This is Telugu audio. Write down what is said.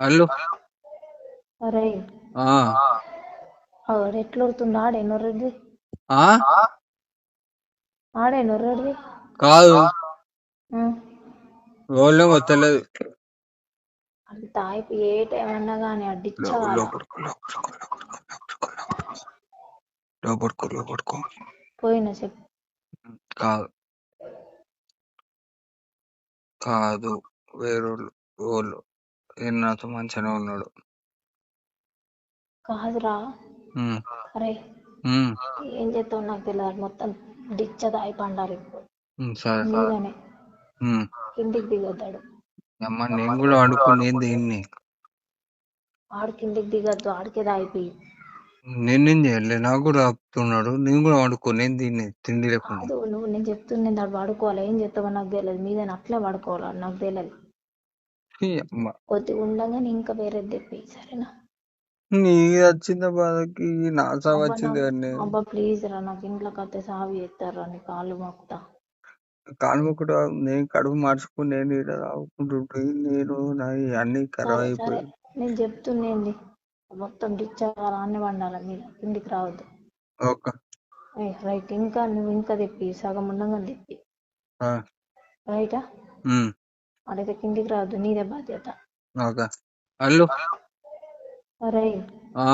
హలో. అరే ఆ ఎట్లొడుతుందో ఆడే నొర్రెడ్ది ఆ ఆడే నొర్రెడ్ది కాదు, రోళ్ళేమో తెలియదు. అంత అయిపోయి ఏ టైం అన్నా కానీ అడ్డిచ్చగాల లోపడుకో. పోయిన చెప్పు. కాదు కాదు, వేరోళ్ళు వాళ్ళు నాతో మంచిగానే ఉన్నాడు. కాదురా. ఉమ్, అరే ఉమ్, ఏం చేస్తావు నాకు తెలియదు, మొత్తం డిచ్చ దాయి పండాలి ఇప్పుడు సరే. మీదనే ఉమ్, కిందికి దిగొద్దాడు. అమ్మ నేను కూడా వండుకునేది దీన్ని. ఆడు కిందికి దిగొద్దు, ఆడికే దాయిపోయి. నేనేం చేయలే, నాకు కూడా ఆపుతున్నాడు. నేను కూడా వండుకునేది దీన్ని తిండి లేకుండా. కాదు నువ్వు, నేను చెప్తుంది ఆడు పడుకోవాలి. ఏం చేస్తావో నాకు తెలియదు, మీదనే అట్లే పడుకోవాలి నాకు తెలియదు. ఈ అమ్మ, కొద్దిగా ఉండగానే ఇంకా వేరేది తెప్పి, సరేనా? నీ వచ్చిన బాధకి నా సాగు అబ్బా వచ్చింది నాకు, కానీ. అబ్బా ప్లీజ్ రా, నాకు ఇంట్లోకి వస్తే సాగు చేస్తారా నీ కాళ్ళు మొక్కుతా. కాలుమొక్కడు నేను కడుపు మార్చుకుని నేను ఈడ తాగుకుంటుంటే నేను నా అన్ని ఖరాబ్ సరే సరే, అయిపోయి. నేను చెప్తుండేంది, మొత్తం డిచ్చాగా అన్ని వండాలి మీరు, కిందికి రావద్దు. ఓకే. రైట్, ఇంకా నువ్వు ఇంకా తెప్పి, సగం ఉండగా తెప్పి. ఆ, రైటా? ఉమ్, అడైతే కిందికి రావద్దు, నీదే బాధ్యత. ఓకే. హలో. అరే ఆ